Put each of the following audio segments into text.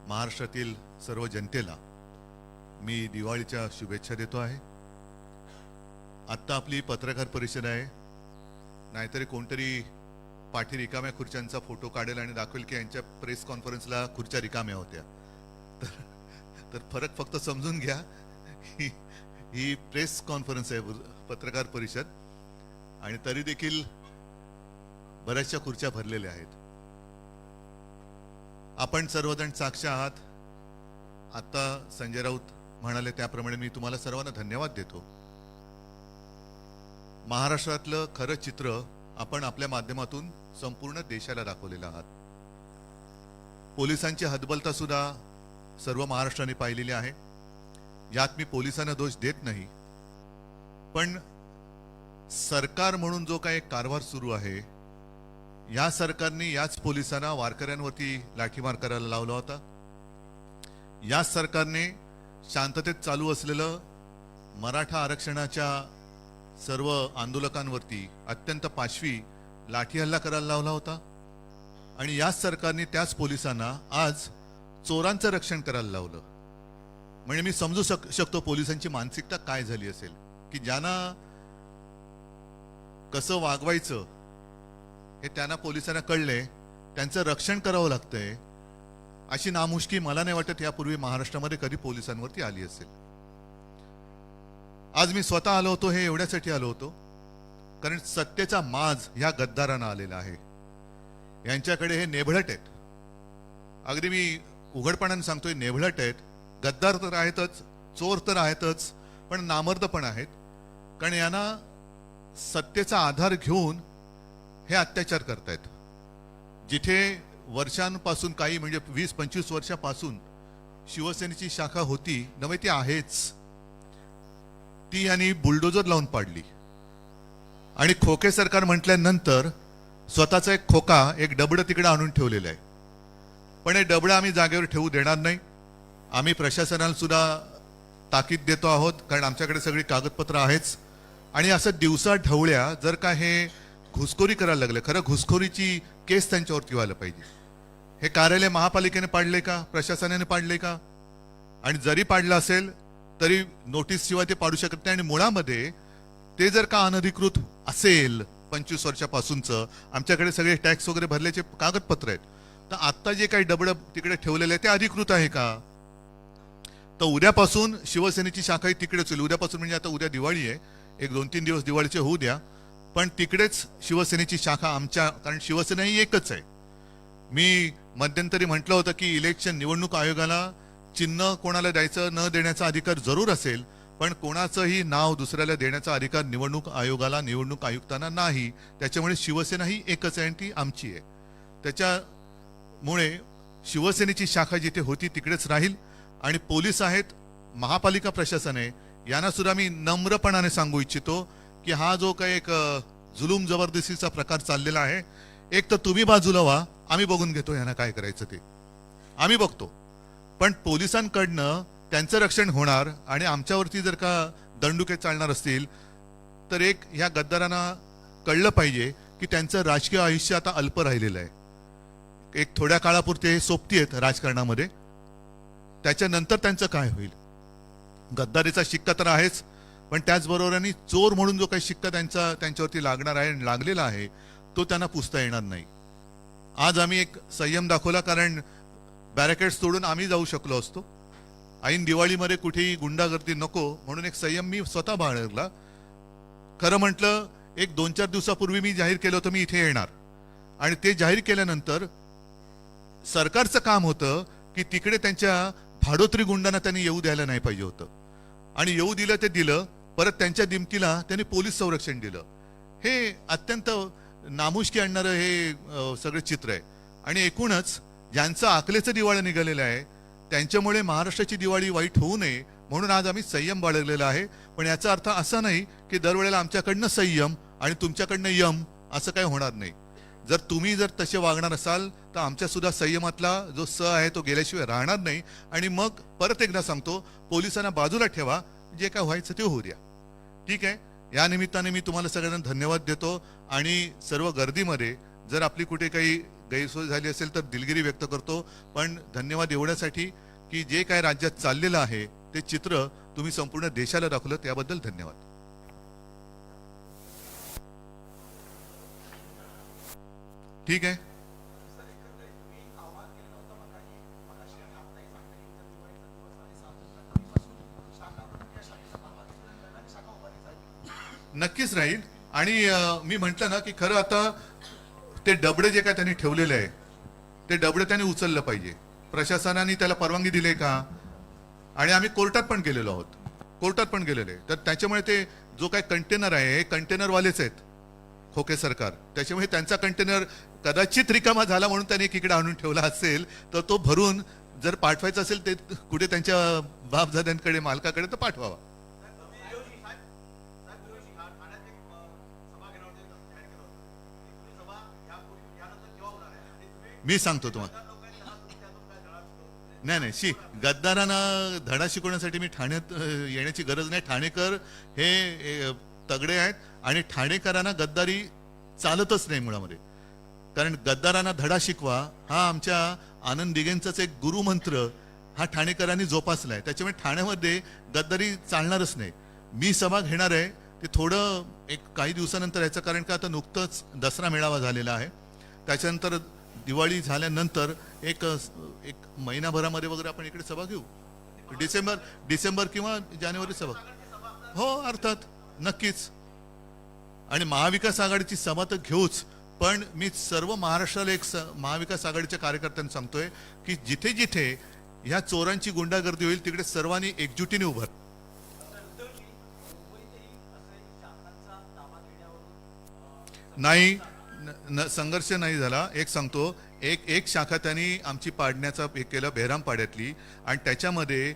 महाराष्ट्रातील सर्व जनतेला मी दिवाळीच्या शुभेच्छा देतो आहे। आत्ता आपली पत्रकार परिषद आहे, नाहीतरी कोणतरी पाठी रिकाम्या खुर्च्यांचा फोटो काढेल आणि दाखवेल की यांच्या प्रेस कॉन्फरन्सला खुर्च्या रिकाम्या होत्या। तर फरक फक्त समजून घ्या, ही प्रेस कॉन्फरन्स आहे, पत्रकार परिषद, आणि तरी देखील बऱ्याचशा खुर्च्या भरलेल्या आहेत। आपण सर्वजण साक्ष आहात। आता संजय राऊत म्हणाले त्याप्रमाणे मी तुम्हाला सर्वांना धन्यवाद देतो। महाराष्ट्रातलं खरं चित्र आपण आपल्या माध्यमातून संपूर्ण देशाला दाखवलेलं आहात। पोलिसांची हतबलता सुद्धा सर्व महाराष्ट्राने पाहिलेली आहे। यात मी पोलिसांना दोष देत नाही, पण सरकार म्हणून जो काही कारभार सुरू आहे, या सरकारने याच पोलिसांना वारकऱ्यांवरती लाठीमार करायला लावला होता। याच सरकारने शांततेत चालू असलेलं मराठा आरक्षणाच्या सर्व आंदोलकांवरती अत्यंत पाशवी लाठी हल्ला करायला लावला होता। आणि याच सरकारने त्याच पोलिसांना आज चोरांचं रक्षण करायला लावलं। म्हणजे मी समजू शकतो पोलिसांची मानसिकता काय झाली असेल, की ज्यांना कसं वागवायचं हे त्यांना पोलिसांना कळले, त्यांचं रक्षण करावं लागतंय। अशी नामुष्की मला नाही वाटत यापूर्वी महाराष्ट्रामध्ये कधी पोलिसांवरती आली असेल। आज मी स्वतः आलो होतो, हे एवढ्यासाठी आलो होतो कारण सत्तेचा माज ह्या गद्दारांना आलेला आहे। यांच्याकडे हे नेभळट आहेत, अगदी मी उघडपणाने सांगतोय, नेभळट आहेत। गद्दार तर आहेतच, चोर तर आहेतच, पण नामर्द पण आहेत। कारण यांना सत्तेचा आधार घेऊन हे अत्याचार करतायत। जिथे वर्षांपासून, काही म्हणजे 20-25 वर्षापासून शिवसेनेची शाखा होती नव्हे, ती आहेच, ती यांनी बुलडोजर लावून पाडली। आणि खोके सरकार म्हटल्यानंतर स्वतःचा एक खोका, एक डबडं तिकडे आणून ठेवलेलं आहे। पण हे डबडं आम्ही जागेवर ठेवू देणार नाही। आम्ही प्रशासनाला सुद्धा ताकीद देतो आहोत, कारण आमच्याकडे सगळी कागदपत्र आहेच। आणि असं दिवसा ढवळ्या जर का हे घुसखोरी करायला लागले, खरं घुसखोरीची केस त्यांच्यावरती व्हायला पाहिजे। हे कार्यालय महापालिकेने पाडले का, प्रशासनाने पाडले का? आणि जरी पाडलं असेल तरी नोटीस शिवाय ते पाडू शकत नाही। आणि मुळामध्ये ते जर का अनधिकृत असेल 25 वर्षापासूनचं, आमच्याकडे सगळे टॅक्स वगैरे भरल्याचे कागदपत्र आहेत, तर आता जे काही डबडं तिकडे ठेवलेलं आहे ते अधिकृत आहे का? तर उद्यापासून शिवसेनेची शाखाही तिकडेच होईल। उद्यापासून म्हणजे आता उद्या दिवाळी आहे, एक 2-3 दिवस दिवाळीचे होऊ द्या, पण तिकडेच शिवसेनेची शाखा आमच्या, कारण शिवसेना ही एकच आहे। मी मध्यंतरी म्हटलं होतं की इलेक्शन निवडणूक आयोगाला चिन्ह कोणाला द्यायचं न देण्याचा अधिकार जरूर असेल, पण कोणाचंही नाव दुसऱ्याला देण्याचा अधिकार निवडणूक आयोगाला, निवडणूक आयुक्तांना नाही। त्याच्यामुळे शिवसेना ही एकच आहे आणि ती आमची आहे। त्याच्यामुळे शिवसेनेची शाखा जिथे होती तिकडेच राहील। आणि पोलीस आहेत, महापालिका प्रशासन आहे, यांना सुद्धा मी नम्रपणाने सांगू इच्छितो की हा जो काही एक जुलूम जबरदस्तीचा प्रकार चाललेला आहे, एक तर तुम्ही बाजूला व्हा, आम्ही बघून घेतो यांना काय करायचं ते आम्ही बघतो। पण पोलिसांकडनं त्यांचं रक्षण होणार आणि आमच्यावरती जर का दंडुके चालणार असतील तर एक ह्या गद्दारांना कळलं पाहिजे की त्यांचं राजकीय आयुष्य आता अल्प राहिलेलं आहे। एक थोड्या काळापुरते हे सोबती आहेत राजकारणामध्ये, त्याच्यानंतर त्यांचं काय होईल? गद्दारीचा शिक्का तर आहेच, पण त्याचबरोबराने चोर म्हणून जो काही शिक्का त्यांच्यावरती लागणार आहे आणि लागलेला आहे, तो त्यांना पुसता येणार नाही। आज आम्ही एक संयम दाखवला, कारण बॅरिकेड्स तोडून आम्ही जाऊ शकलो असतो। ऐन दिवाळीमध्ये कुठेही गुंडागर्दी नको म्हणून एक संयम मी स्वतः बाळगला। खरं म्हटलं, एक 2-4 दिवसापूर्वी मी जाहीर केलं होतं मी इथे येणार, आणि ते जाहीर केल्यानंतर सरकारचं काम होतं की तिकडे त्यांच्या भाडोत्री गुंडांना त्यांनी येऊ द्यायला नाही पाहिजे होतं, आणि येऊ दिलं ते दिलं। परत त्यांच्या दिमतीला त्यांनी पोलीस संरक्षण दिलं। हे अत्यंत नामुष्की आणणारं हे सगळे चित्र आहे। आणि एकूणच ज्यांचं आकलेचं दिवाळं निघालेलं आहे त्यांच्यामुळे महाराष्ट्राची दिवाळी वाईट होऊ नये म्हणून आज आम्ही संयम बाळगलेला आहे। पण याचा अर्थ असा नाही की दरवेळेला आमच्याकडनं संयम आणि तुमच्याकडनं यम असं काही होणार नाही। जर तुम्ही तसे वागणार असाल तर आमच्या सुद्धा संयमातला जो स आहे तो गेल्याशिवाय राहणार नाही। आणि मग परत एकदा सांगतो, पोलिसांना बाजूला ठेवा, जे काय व्हायचं ते होऊ द्या, ठीक आहे? या निमित्ताने मी तुम्हाला सगळ्यांना धन्यवाद देतो। आणि सर्व गर्दीमध्ये जर आपली कुठे काही गैरसोय झाली असेल तर दिलगिरी व्यक्त करतो, पण धन्यवाद एवढ्यासाठी की जे काय राज्यात चाललेलं आहे ते चित्र तुम्ही संपूर्ण देशाला दाखवलं, त्याबद्दल धन्यवाद. ठीक आहे. नक्कीच राहील. आणि मी म्हटलं ना की खरं आता ते डबडे जे काय त्यांनी ठेवलेले आहे ते डबडे त्यांनी उचललं पाहिजे. प्रशासनाने त्याला परवानगी दिली का? आणि आम्ही कोर्टात पण गेलेलो आहोत, कोर्टात पण गेलेलो आहे. तर त्याच्यामुळे ते जो काय कंटेनर आहे हे कंटेनरवालेच आहेत, खोके सरकार. त्याच्यामुळे त्यांचा कंटेनर कदाचित रिकामा झाला म्हणून त्याने एकीकडे आणून ठेवला असेल, तर तो भरून जर पाठवायचा असेल ते कुठे त्यांच्या बापदाद्यांकडे मालकाकडे तर पाठवावा. मी सांगतो तुम्हाला. नाही नाही, गद्दारांना धडा शिकवण्यासाठी मी ठाण्यात येण्याची गरज नाही. ठाणेकर हे तगडे आहेत आणि ठाणेकरांना गद्दारी चालतच नाही मुळामध्ये. कारण गद्दारांना धडा शिकवा हा आमच्या आनंद दिघेंचाच एक गुरुमंत्र हा ठाणेकरांनी जोपासलाय. त्याच्यामुळे ठाण्यामध्ये गद्दारी चालणारच नाही. मी सभा घेणार आहे ते थोडं एक काही दिवसानंतर याचं, कारण का आता नुकतंच दसरा मेळावा झालेला आहे. त्याच्यानंतर दिवाळी झाल्यानंतर एक महिनाभरामध्ये वगैरे आपण इकडे सभा घेऊ. डिसेंबर किंवा जानेवारी सभा. हो अर्थात, नक्कीच. आणि महाविकास आघाडीची सभा तर घेऊच, पण मी सर्व महाराष्ट्राला एक महाविकास आघाडीच्या कार्यकर्त्यांना सांगतोय की जिथे जिथे ह्या चोरांची गुंडागर्दी होईल तिकडे सर्वांनी एकजुटीने उभं. नाही, संघर्ष नाही झाला. एक सांगतो, एक शाखा त्यांनी आमची पाडण्याचा हे केलं बेहरामपाड्यातली, आणि त्याच्यामध्ये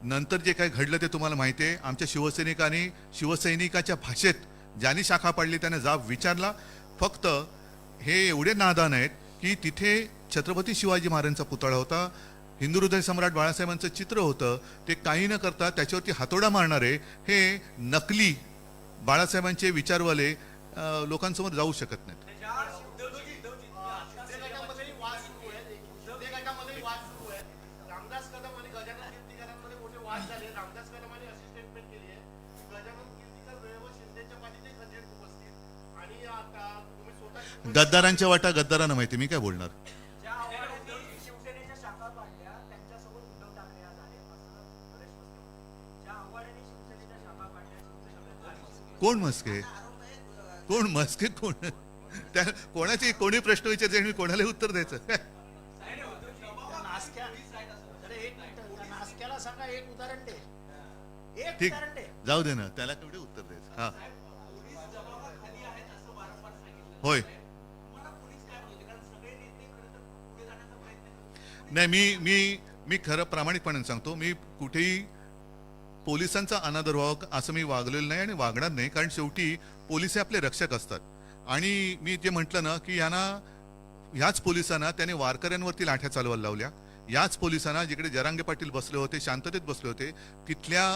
नंतर जे काय घडलं ते तुम्हाला माहिती आहे. आमच्या शिवसैनिकांनी शिवसैनिकाच्या भाषेत ज्यांनी शाखा पाडली त्याने जाब विचारला. फक्त हे एवढे नादान आहेत की तिथे छत्रपती शिवाजी महाराजांचा पुतळा होता, हिंदू हृदय सम्राट बाळासाहेबांचं चित्र होतं, ते काही न करता त्याच्यावरती हातोडा मारणारे हे नकली बाळासाहेबांचे विचारवाले लोकांसमोर जाऊ शकत नाहीत. गद्दारांच्या वाटा गद्दारांना माहिती, मी काय बोलणार. कोण मस्के, कोण मस्के, कोण त्या कोणाची कोणी प्रश्न विचारते आणि मी कोणाला उत्तर द्यायचं. ठीक, जाऊ दे ना, त्याला केवढे उत्तर द्यायचं. हा होय. नाही, मी मी मी खरं प्रामाणिकपणे सांगतो, मी कुठेही पोलिसांचा अनादर व्हावा असं मी वागलेलं नाही आणि वागणार नाही. कारण शेवटी पोलीस हे आपले रक्षक असतात. आणि मी जे म्हटलं ना की ह्याच पोलिसांना त्याने वारकऱ्यांवरती लाठ्या चालवायला लावल्या. याच पोलिसांना जिकडे जरांगे पाटील बसले होते, शांततेत बसले होते, तिथल्या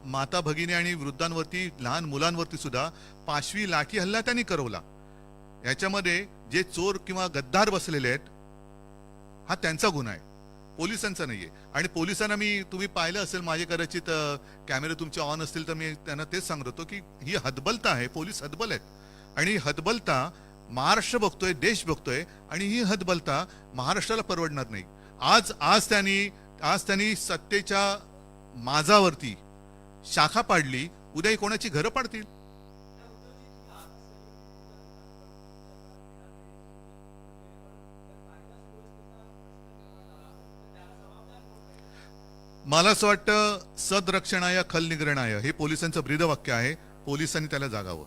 माता भगिनी आणि वृद्धांवरती, लहान मुलांवरती सुद्धा पाशवी लाठी हल्ला त्यांनी करवला. याच्यामध्ये जे चोर किंवा गद्दार बसलेले आहेत हा त्यांचा गुन्हा आहे, पोलिसांचा नाहीये. आणि पोलिसांना तुम्ही पाहिलं असेल, माझे कदाचित कॅमेरे तुमचे ऑन असतील तर मी त्यांना तेच सांगत होतो की ही हतबलता आहे, पोलीस हतबल आहेत. आणि ही हतबलता महाराष्ट्र बघतोय, देश बघतोय, आणि ही हतबलता महाराष्ट्राला परवडणार नाही. आज त्यांनी सत्तेच्या माझावरती शाखा पाडली, उद्या कोणाची घरं पाडतील. मला असं वाटतं सदरक्षणाय खलनिग्रहणाय हे पोलिसांचं ब्रीदवाक्य आहे. पोलिसांनी त्याला जागावं.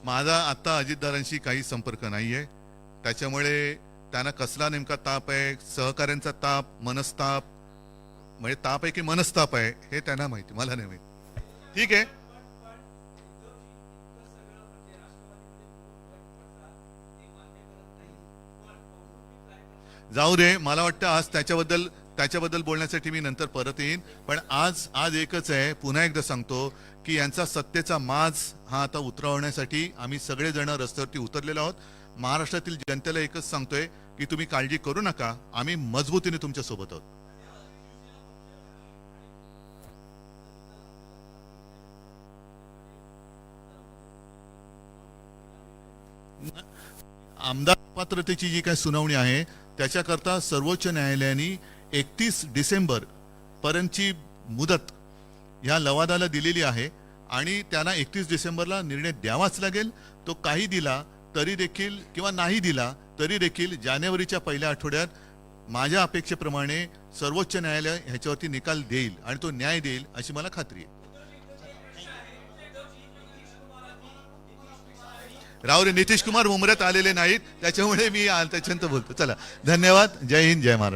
माझा आता अजितदारांशी काही संपर्क नाहीये, त्याच्यामुळे त्यांना कसला नेमका ताप आहे, सहकाऱ्यांचा ताप, मनस्ताप, म्हणजे ताप आहे की मनस्ताप आहे हे त्यांना माहिती, मला नाही माहिती. ठीक आहे. जाऊ दे. मला वाटतं आज त्याच्याबद्दल त्याच्याबद्दल बोलण्यासाठी मी नंतर परत येईन. पण आज आज एकच आहे, पुन्हा एकदा सांगतो की यांचा सत्तेचा माज हा आता उतरवण्यासाठी आम्ही सगळेजण रस्त्यावरती उतरलेलो आहोत. महाराष्ट्रातील जनतेला एकच सांगतोय की तुम्ही काळजी करू नका, आम्ही मजबूतीने तुमच्या सोबत आहोत. आमदार पात्रतेची जी काही सुनावणी आहे त्याच्याकरता सर्वोच्च न्यायालयाने 31 डिसेंबर पर्यंतची मुदत ह्या लवादाला दिलेली आहे आणि त्यांना 31 डिसेंबरला निर्णय द्यावाच लागेल. तो काही दिला तरी देखील किंवा नाही दिला तरी देखील जानेवारीच्या पहिल्या आठवड्यात माझ्या अपेक्षेप्रमाणे सर्वोच्च न्यायालय ह्याच्यावरती निकाल देईल आणि तो न्याय देईल अशी मला खात्री आहे. राव रे, नितीश कुमार मुंबऱ्यात आलेले नाहीत त्याच्यामुळे मी त्याच्यानंतर बोलतो. चला, धन्यवाद. जय हिंद, जय महाराष्ट्र.